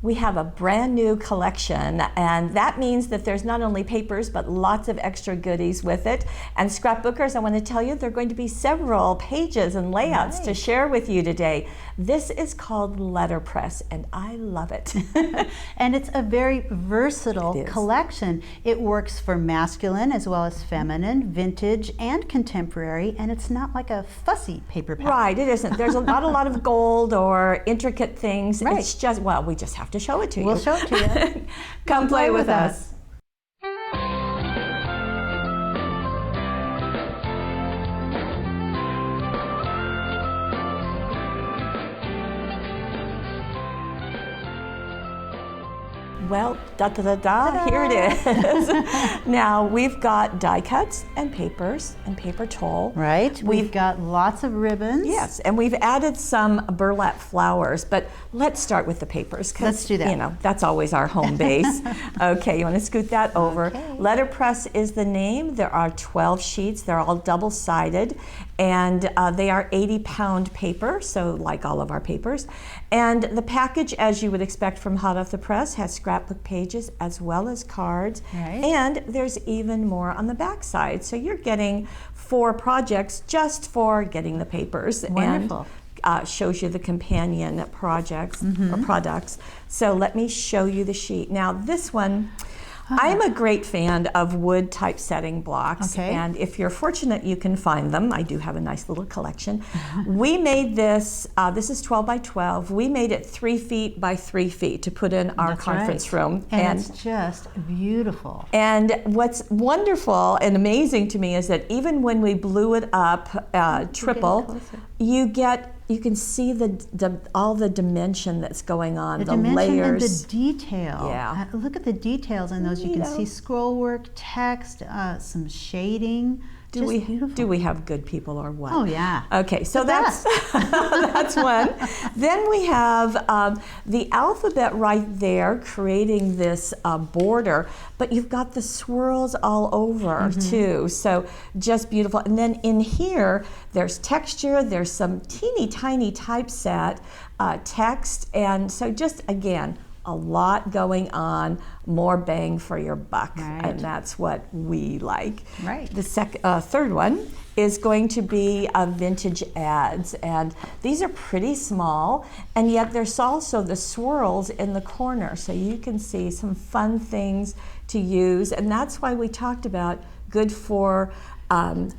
we have a brand new collection, and that means that there's not only papers but lots of extra goodies with it. And scrapbookers, I want to tell you, there are going to be several pages and layouts to share with you today. This is called Letterpress, and I love it. And it's a very versatile collection. It works for masculine as well as feminine, vintage and contemporary, and it's not like a fussy paper pack. Right, it isn't. There's not a lot of gold or intricate things. Right. It's just, well, we just have to show it to you. We'll show it to you. Come play with us. Well, here it is. Now, we've got die cuts and papers and paper Tole. Right, we've got lots of ribbons. Yes, and we've added some burlap flowers, but let's start with the papers. Let's do that. You know, that's always our home base. Okay, you want to scoot that over. Okay. Letterpress is the name. There are 12 sheets. They're all double-sided, and they are 80-pound paper, so like all of our papers. And the package, as you would expect from hot off the press, has scrapbook pages as well as cards. Right. And there's even more on the back side. So you're getting 4 projects just for getting the papers. Wonderful. And shows you the companion projects or products. So let me show you the sheet. Now this one, I'm a great fan of wood typesetting blocks, and if you're fortunate you can find them. I do have a nice little collection. We made this, this is 12 by 12. We made it 3 feet by 3 feet to put in our conference room. And it's just beautiful. And what's wonderful and amazing to me is that even when we blew it up triple, you can see all the dimension that's going on, the layers. And the detail. Yeah. Look at the details in those. You can see scroll work, text, some shading. Do we have good people or what? Oh yeah. Okay, so that's that's one. Then we have the alphabet right there, creating this border. But you've got the swirls all over too. So just beautiful. And then in here, there's texture. There's some teeny tiny typeset text, and so just again, a lot going on, more bang for your buck, and that's what we like. Right. The third one is going to be vintage ads, and these are pretty small, and yet there's also the swirls in the corner, so you can see some fun things to use, and that's why we talked about good for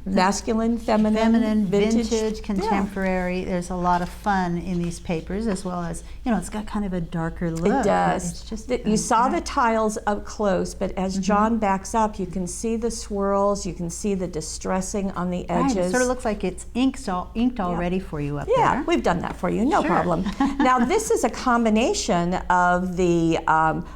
masculine, feminine, vintage, contemporary. Yeah. There's a lot of fun in these papers, as well as, you know, it's got kind of a darker look. It does. It's just you saw the tiles up close, but as John backs up, you can see the swirls, you can see the distressing on the edges. Right. It sort of looks like it's inked already for you up there. Yeah, we've done that for you, no problem. Now this is a combination of the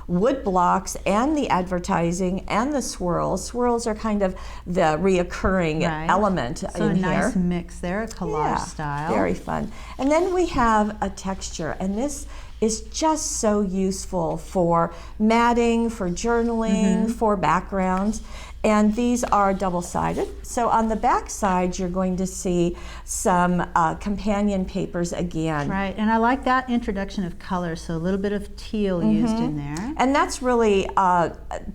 wood blocks and the advertising and the swirls. Swirls are kind of the reoccurring element so in a here. Nice mix there, a collage style. Very fun. And then we have a texture, and this is just so useful for matting, for journaling, for backgrounds. And these are double-sided. So on the back side, you're going to see some companion papers again. Right, and I like that introduction of color, so a little bit of teal used in there. And that's really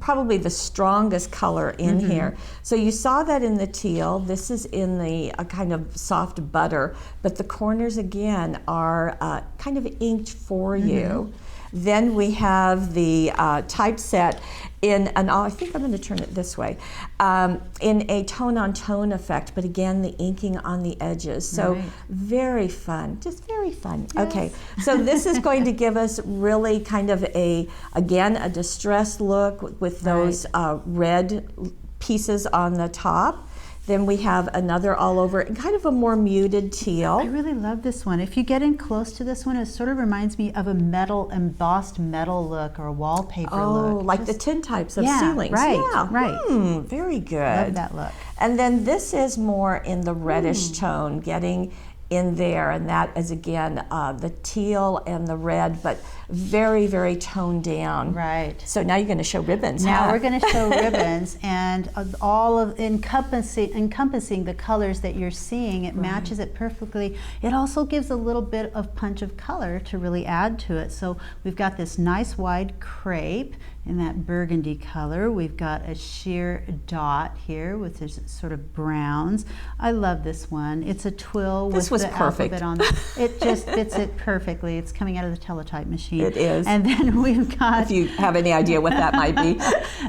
probably the strongest color in here. So you saw that in the teal. This is in the kind of soft butter, but the corners again are kind of inked for you. Then we have the typeset in an, I think I'm going to turn it this way, in a tone-on-tone effect, but again, the inking on the edges. So very fun, just very fun. Yes. Okay, so this is going to give us really kind of again, a distressed look with those red pieces on the top. Then we have another all over, and kind of a more muted teal. I really love this one. If you get in close to this one, it sort of reminds me of a embossed metal look or a wallpaper look. Oh, like the tintypes of ceilings. Right. Very good. Love that look. And then this is more in the reddish tone, getting in there, and that is again the teal and the red, but very, very toned down. Right. So now you're going to show ribbons. Now huh? we're going to show ribbons, and all of encompassing the colors that you're seeing. It matches it perfectly. It also gives a little bit of punch of color to really add to it. So we've got this nice wide crepe in that burgundy color. We've got a sheer dot here with this sort of browns. I love this one. It's a twill with the alphabet on it. It just fits it perfectly. It's coming out of the teletype machine. It is. And then we've got, if you have any idea what that might be.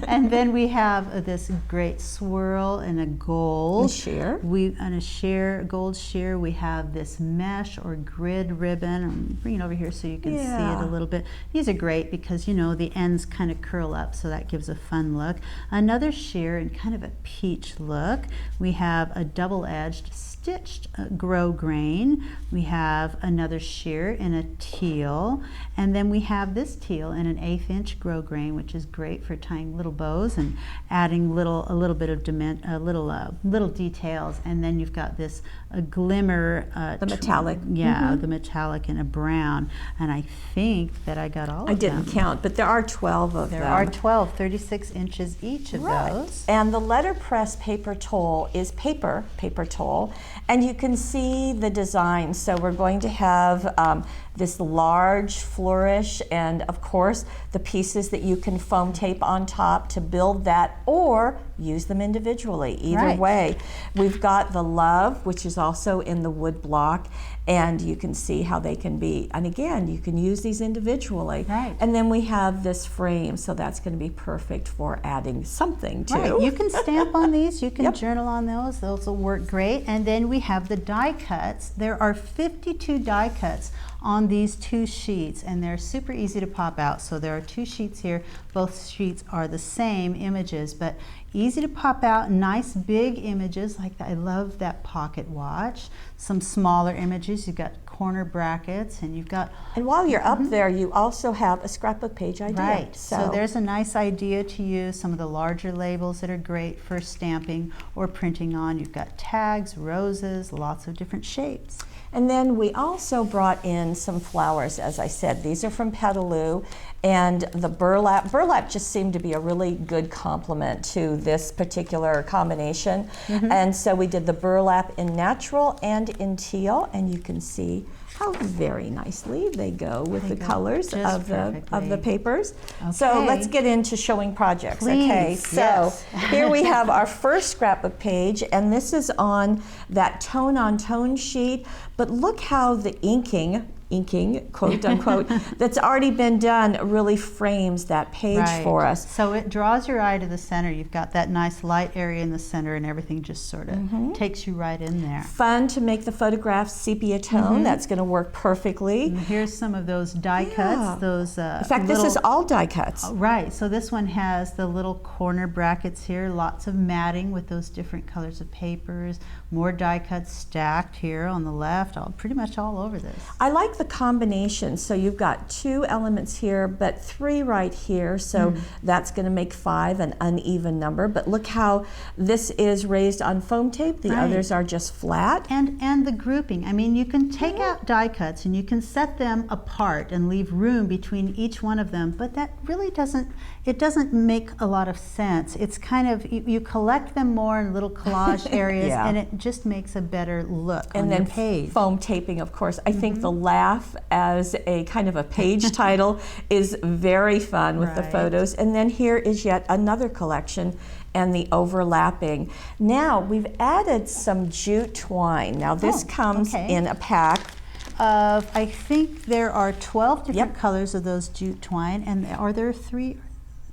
and then we have this great swirl and a gold. Sheer. And a sheer, gold sheer. We have this mesh or grid ribbon. I'm bringing it over here so you can see it a little bit. These are great because, you know, the ends kind of curl up, so that gives a fun look. Another sheer in kind of a peach look. We have a double-edged stitched grosgrain. We have another sheer in a teal, and then we have this teal in an 1/8 inch grosgrain, which is great for tying little bows and adding a little bit of little details. And then you've got this glimmer, the metallic, the metallic in a brown. And I think that I got all of them. I didn't count, but there are 12 of them. There are 12, 36 inches each of those. And the letterpress paper tole is paper tole, and you can see the design. So we're going to have this large flourish, and of course the pieces that you can foam tape on top to build that, or use them individually. Either way. We've got the love, which is also in the wood block, and you can see how they can be, and again, you can use these individually. Right. And then we have this frame, so that's going to be perfect for adding something to. Right. You can stamp on these, you can journal on those will work great. And then we have the die cuts. There are 52 die cuts on these 2 sheets, and they're super easy to pop out. So there are 2 sheets here. Both sheets are the same images, but easy to pop out. Nice big images like that. I love that pocket watch. Some smaller images. You've got corner brackets, and you've got. And while you're up there, you also have a scrapbook page idea. Right. So there's a nice idea to use. Some of the larger labels that are great for stamping or printing on. You've got tags, roses, lots of different shapes. And then we also brought in some flowers, as I said. These are from Petaloo, and the burlap. Burlap just seemed to be a really good complement to this particular combination. And so we did the burlap in natural and in teal, and you can see how very nicely they go with the colors of the papers. Okay. So let's get into showing projects. Please, okay, so yes. here we have our first scrapbook page, and this is on that tone-on-tone sheet, but look how the inking, quote unquote, that's already been done really frames that page for us. So it draws your eye to the center. You've got that nice light area in the center, and everything just sort of takes you right in there. Fun to make the photographs sepia tone. That's going to work perfectly. And here's some of those die cuts. Those in fact, this is all die cuts. Right. So this one has the little corner brackets here. Lots of matting with those different colors of papers. More die cuts stacked here on the left. Pretty much all over this. I like the combination. So you've got 2 elements here, but 3 right here. So that's going to make 5, an uneven number. But look how this is raised on foam tape. The others are just flat. And the grouping. I mean, you can take out die cuts and you can set them apart and leave room between each one of them. But that really doesn't make a lot of sense. It's kind of, you collect them more in little collage areas, and it just makes a better look on your page. Foam taping, of course. I think the laugh as a kind of a page title is very fun with the photos. And then here is yet another collection, and the overlapping. Now we've added some jute twine. Now this comes in a pack of, I think there are 12 different colors of those jute twine, and are there 3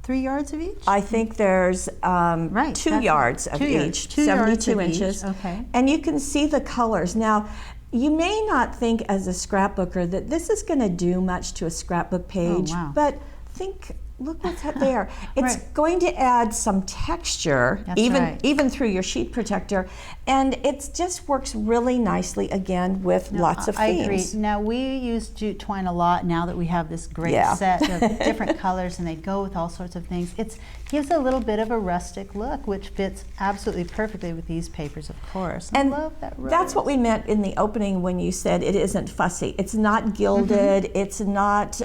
yards of each? I think there's 2 yards of each, 72 inches. Okay. And you can see the colors. Now, you may not think as a scrapbooker that this is going to do much to a scrapbook page, but think look what's there. It's Right. going to add some texture, That's even right. even through your sheet protector, and it just works really nicely again with lots of I themes. agree. Now we use jute twine a lot now that we have this great Yeah. set of different colors and they go with all sorts of things. It gives a little bit of a rustic look, which fits absolutely perfectly with these papers, of course. And I love that rose. that's what we meant in the opening when you said it isn't fussy. It's not gilded. It's not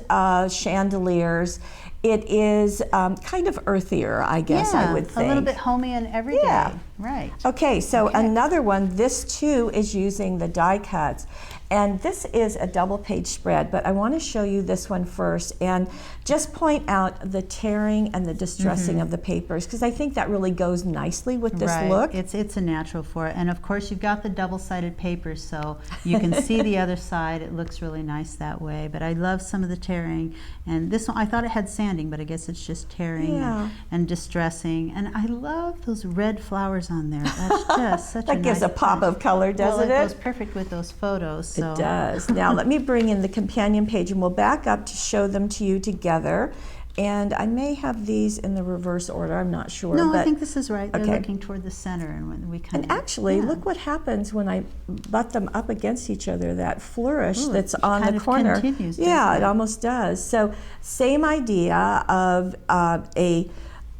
chandeliers. It is kind of earthier, I guess I would think. A little bit homey and everyday. Yeah. Right. Okay, so another one, this too is using the die cuts. And this is a double page spread, but I want to show you this one first and just point out the tearing and the distressing of the papers, because I think that really goes nicely with this look. It's a natural for it. And of course you've got the double-sided paper, so you can see the other side. It looks really nice that way. But I love some of the tearing. And this one, I thought it had sanding, but I guess it's just tearing and distressing. And I love those red flowers on there. That's just such a That gives nice a pop touch. of color, doesn't Well, it? it goes perfect with those photos. So. It does. Now let me bring in the companion page and we'll back up to show them to you together. And I may have these in the reverse order, I'm not sure. No, but I think this is right. They're okay. looking toward the center, and when we kind And actually, look what happens when I butt them up against each other, that flourish that's on the corner. Continues, yeah, it almost does. So same idea of a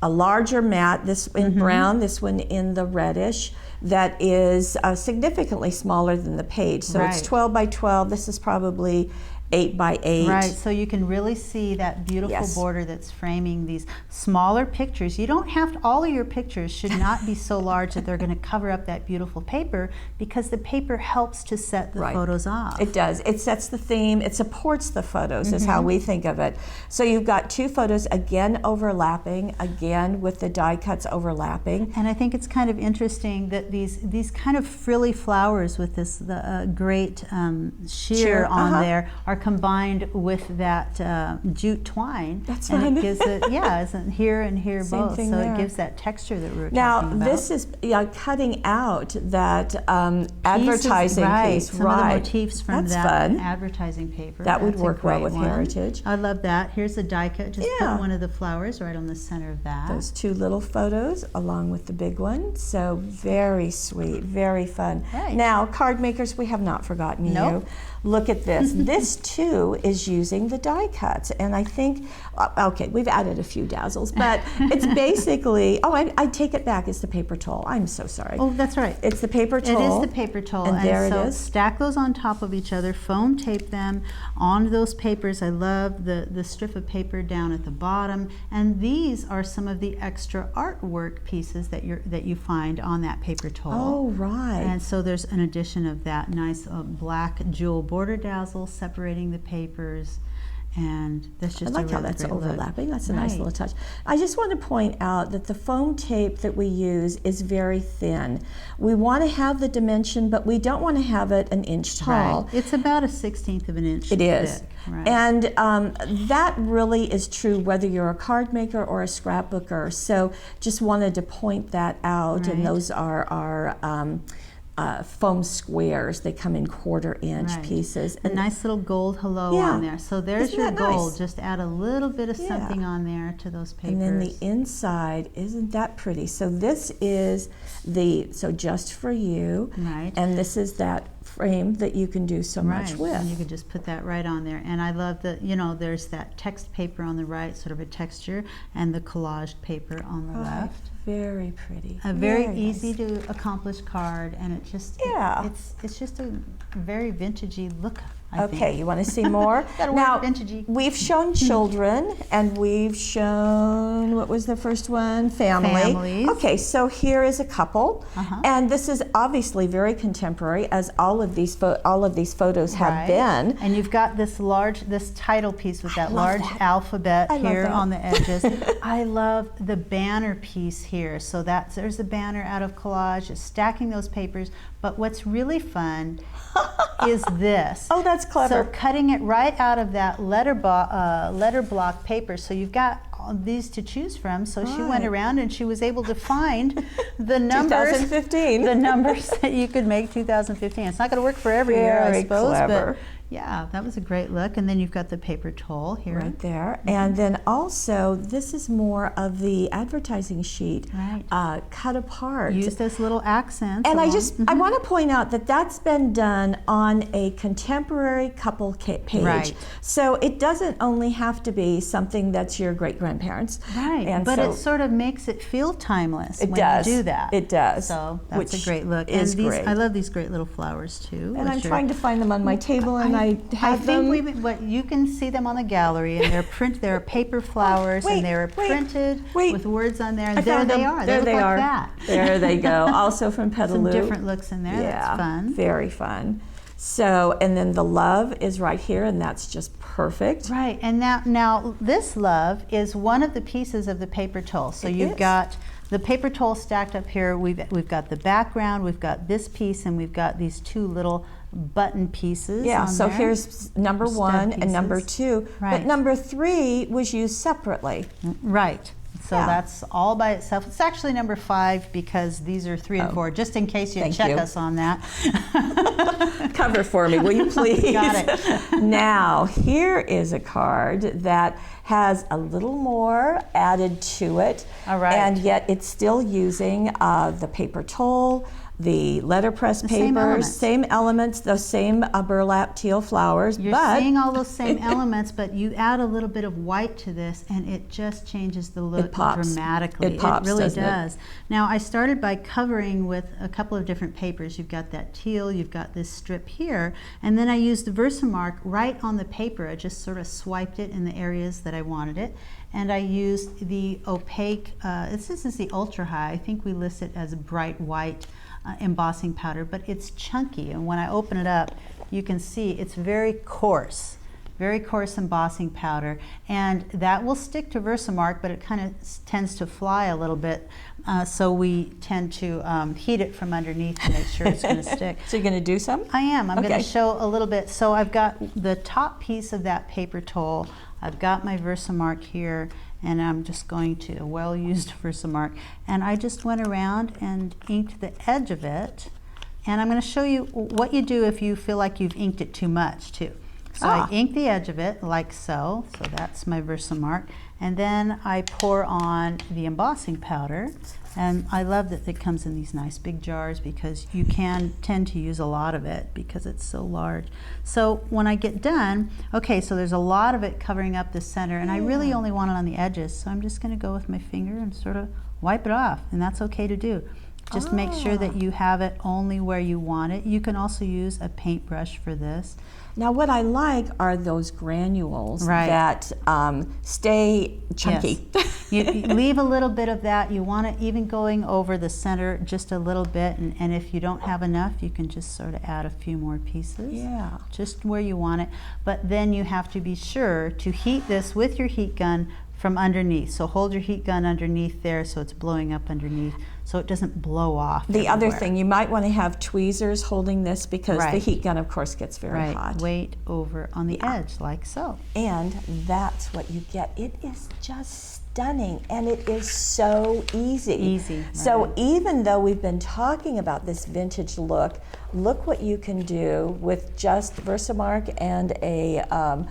larger mat, this in brown, this one in the reddish, that is significantly smaller than the page. So it's 12 by 12. This is probably 8 by 8. Right, so you can really see that beautiful border that's framing these smaller pictures. You don't have to, all of your pictures should not be so large that they're going to cover up that beautiful paper, because the paper helps to set the photos off. It does. It sets the theme. It supports the photos is how we think of it. So you've got two photos again overlapping, again with the die cuts overlapping. And I think it's kind of interesting that these kind of frilly flowers with this great sheer on there are combined with that jute twine. That's and right. It gives it, isn't here and here Same both. thing So there. it gives that texture that we were Now talking about. this is cutting out that advertising piece. Some of the motifs from that advertising paper. That would That's a work well great with one. heritage. I love that. Here's a die cut. Just put one of the flowers right on the center of that. Those two little photos along with the big one. So very sweet, very fun. Right. Now, card makers, we have not forgotten you. Look at this. This too is using the die cuts. And I think, okay, we've added a few dazzles, but it's basically, I take it back. It's the paper Tole. I'm so sorry. Oh, that's right. It's the paper Tole. It is the paper Tole. And there so it is. Stack those on top of each other, foam tape them onto those papers. I love the strip of paper down at the bottom. And these are some of the extra artwork pieces that you find on that paper Tole. Oh, right. And so there's an addition of that nice black jewel border dazzle separating the papers. And that's just I like how that's great overlapping. Look. That's a nice little touch. I just want to point out that the foam tape that we use is very thin. We want to have the dimension, but we don't want to have it an inch tall. Right. It's about a 1/16 of an inch It is. thick. Right. And that really is true whether you're a card maker or a scrapbooker. So just wanted to point that out. And those are our foam squares. They come in 1/4 inch pieces. A nice little gold hello on there. So there's Isn't your that gold. nice? Just add a little bit of something on there to those papers. And then the inside, isn't that pretty? So this is so just for you. Right. And this is that frame that you can do so much with. And you could just put that right on there. And I love that, there's that text paper on the right, sort of a texture, and the collaged paper on the left. Very pretty. A very easy to accomplish card, and it just it's just a very vintagey look. I think. You want to see more? Now, vintagey. we've shown children, and we've shown, what was the first one? Families. Okay, so here is a couple, and this is obviously very contemporary, as all of these photos have been. And you've got this title piece with that large alphabet here on the edges. I love the banner piece here. So there's the banner out of Collage, just stacking those papers. But what's really fun is this. Oh, that's clever. So cutting it right out of that letter block paper. So you've got all these to choose from. So she went around and she was able to find the numbers. 2015. The numbers that you could make 2015. It's not going to work for every year, I suppose. Clever. But Yeah, that was a great look. And then you've got the paper Tole here. Right there. And then also, this is more of the advertising sheet, cut apart. Use those little accents. And I want to point out that that's been done on a contemporary couple page. Right. So it doesn't only have to be something that's your great-grandparents. Right, and but so, it sort of makes it feel timeless it when does. you do that. It does. So that's a great look. Is and these, great. I love these great little flowers too. And I'm trying to find them on my table, and I have them. What you can see them on the gallery, and they're paper flowers, and they're printed with words on there. And there they are. There they they look are. like that. There they go. Also from Petaloo. Some different looks in there. Yeah, that's fun. Very fun. So, and then the love is right here, and that's just perfect. Right, and now this love is one of the pieces of the paper Tole. So you've got the paper Tole stacked up here. We've got the background, we've got this piece, and we've got these two little button pieces. Yeah, on so there. here's number one and number two, but number three was used separately. Right. So that's all by itself. It's actually number 5 because these are 3 and 4, just in case you check us on that. Cover for me, will you please? Got it. Now, here is a card that has a little more added to it. All right. And yet it's still using the paper Tole, the letterpress papers, same elements, those same burlap teal flowers. You're seeing all those same elements, but you add a little bit of white to this, and it just changes the look dramatically. It pops, really does. Now, I started by covering with a couple of different papers. You've got that teal, you've got this strip here, and then I used the Versamark right on the paper. I just sort of swiped it in the areas that I wanted it. And I used the opaque, this is the ultra high. I think we list it as bright white embossing powder, but it's chunky, and when I open it up you can see it's very coarse embossing powder, and that will stick to Versamark, but it kind of tends to fly a little bit, so we tend to heat it from underneath to make sure it's going to stick. So you're going to do some? I am. I'm going to show a little bit. So I've got the top piece of that paper Tole, I've got my Versamark here, and I'm just going to a well-used Versamark, and I just went around and inked the edge of it, and I'm going to show you what you do if you feel like you've inked it too much too. So I ink the edge of it like so that's my Versamark, and then I pour on the embossing powder, and I love that it comes in these nice big jars because you can tend to use a lot of it because it's so large. So when I get done, okay, so there's a lot of it covering up the center, and I really only want it on the edges, so I'm just going to go with my finger and sort of wipe it off, and that's okay to do. Just make sure that you have it only where you want it. You can also use a paintbrush for this. Now what I like are those granules that stay chunky. Yes. You leave a little bit of that. You want it even going over the center just a little bit, and if you don't have enough, you can just sort of add a few more pieces. Yeah. Just where you want it. But then you have to be sure to heat this with your heat gun from underneath. So hold your heat gun underneath there so it's blowing up underneath, so it doesn't blow off. The other thing, you might want to have tweezers holding this because the heat gun, of course, gets very hot. Weight over on the edge, like so. And that's what you get. It is just stunning, and it is so easy. So even though we've been talking about this vintage look, look what you can do with just Versamark and a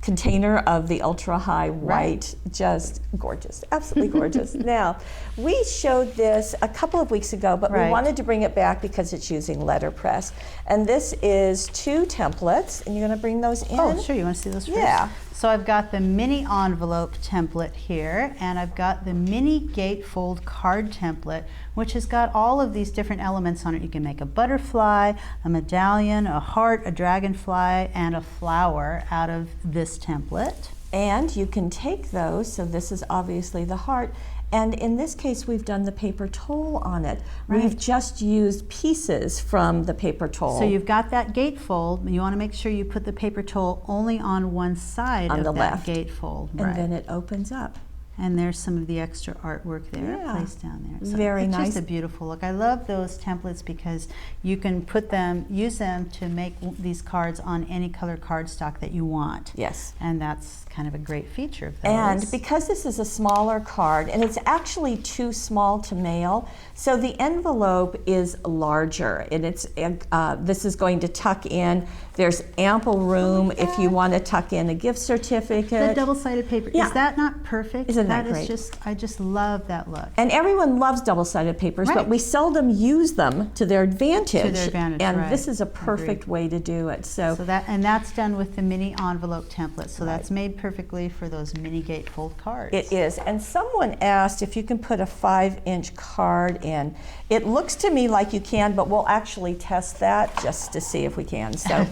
container of the ultra high white. Just gorgeous, absolutely gorgeous. Now, we showed this a couple of weeks ago, but we wanted to bring it back because it's using letterpress. And this is 2 templates, and you're going to bring those in? Oh, sure. You want to see those first? Yeah. So I've got the mini envelope template here, and I've got the mini gatefold card template, which has got all of these different elements on it. You can make a butterfly, a medallion, a heart, a dragonfly, and a flower out of this template. And you can take those, so this is obviously the heart, and in this case we've done the paper Tole on it. We've just used pieces from the paper Tole. So you've got that gatefold, you want to make sure you put the paper Tole only on one side of that gatefold. And then it opens up. And there's some of the extra artwork there placed down there. So very it's nice. Just a beautiful look. I love those templates because you can use them to make these cards on any color cardstock that you want. Yes. And that's kind of a great feature of those. And because this is a smaller card, and it's actually too small to mail, so the envelope is larger, and it's this is going to tuck in. There's ample room if you want to tuck in a gift certificate. The double-sided paper. Yeah. Is that not perfect? Isn't that great? I just love that look. And everyone loves double-sided papers, Right. but we seldom use them to their advantage. To their advantage, and right. this is a perfect way to do it. So that's done with the mini envelope template. So Right. that's made perfectly for those mini gatefold cards. it is. And someone asked if you can put a 5-inch card in. It looks to me like you can, but we'll actually test that just to see if we can. So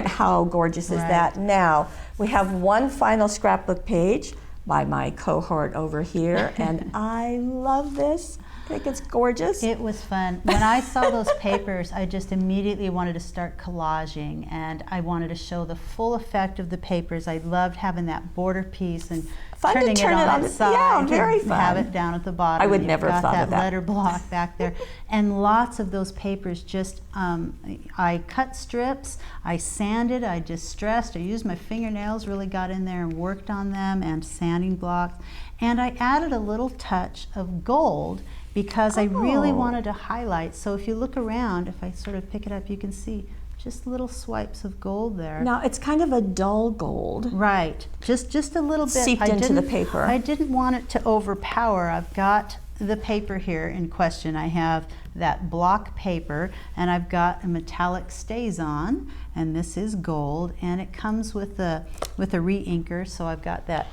how gorgeous is Right. that? Now, we have one final scrapbook page by my cohort over here, and I love this. I think it's gorgeous. It was fun. When I saw those papers, I just immediately wanted to start collaging, and I wanted to show the full effect of the papers. I loved having that border piece and turning it on its side. Yeah, very and fun. have it down at the bottom. I would You've never have got thought of that. letter block back there. And lots of those papers just, I cut strips, I sanded, I distressed, I used my fingernails, really got in there and worked on them, and sanding blocks. And I added a little touch of gold because I really wanted to highlight. So if you look around, if I sort of pick it up, you can see just little swipes of gold there. Now, it's kind of a dull gold. Right, just a little bit. Seeped into the paper. I didn't want it to overpower. I've got the paper here in question. I have that block paper, and I've got a metallic StazOn, and this is gold, and it comes with a re-inker, so I've got that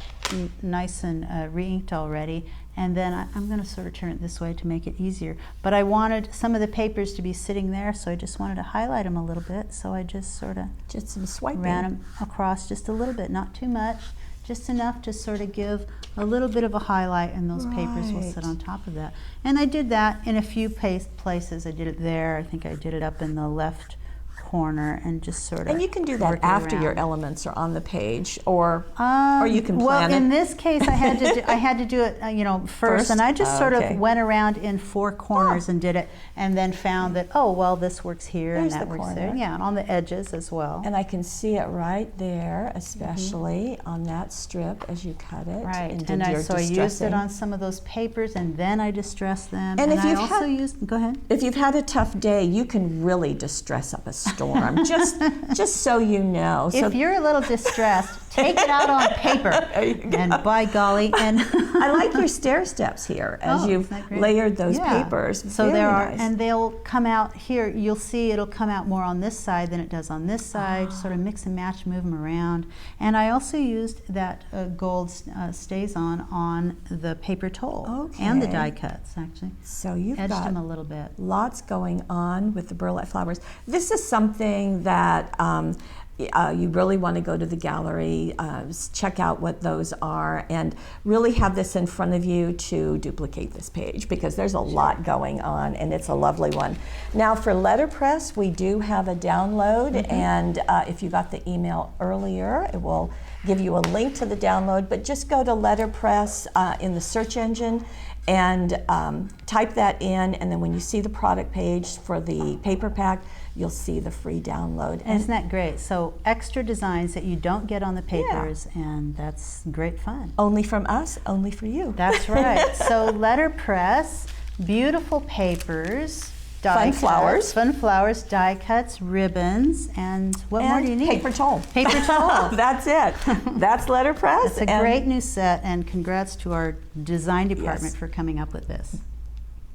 nice and re-inked already. And then I'm going to sort of turn it this way to make it easier. But I wanted some of the papers to be sitting there, so I just wanted to highlight them a little bit. So I just sort of Some swiping. ran them across just a little bit, not too much, just enough to sort of give a little bit of a highlight, and those papers will sit on top of that. And I did that in a few places. I did it there. I think I did it up in the left corner, and just sort of. And you can do that work it after your around. elements are on the page, or you can plan well, it. in this case, I had to do it, first, and I just sort Okay. of went around in 4 corners and did it, and then found that this works here There's and that the works there, corner. and on the edges as well. And I can see it right there, especially on that strip as you cut it. Right, And, and I used distressing. it on some of those papers, and then I distressed them. And if I you've also had- used. Go ahead. If you've had a tough day, you can really distress up a storm. just so you know. If you're a little distressed, take it out on paper, and by golly, and I like your stair steps here as you've isn't that great? layered those Yeah. papers. So Very there are, nice. and they'll come out here. You'll see it'll come out more on this side than it does on this side. Sort of mix and match, move them around. And I also used that gold StazOn on the paper Tole and the Okay. die cuts. Actually, So you've edged got them a little bit. lots going on with the burlap flowers. This is something that you really want to go to the gallery, check out what those are, and really have this in front of you to duplicate this page, because there's a lot going on, and it's a lovely one. Now for Letterpress, we do have a download, and if you got the email earlier, it will give you a link to the download, but just go to Letterpress in the search engine and type that in, and then when you see the product page for the paper pack, you'll see the free download. And isn't that great? So extra designs that you don't get on the papers, and that's great fun. Only from us, only for you. That's right. So Letterpress, beautiful papers, die Fun flowers, die cuts, ribbons, and what more do you need? Paper Tole. Paper Tole. That's it. That's Letterpress. It's a great new set, and congrats to our design department Yes. for coming up with this.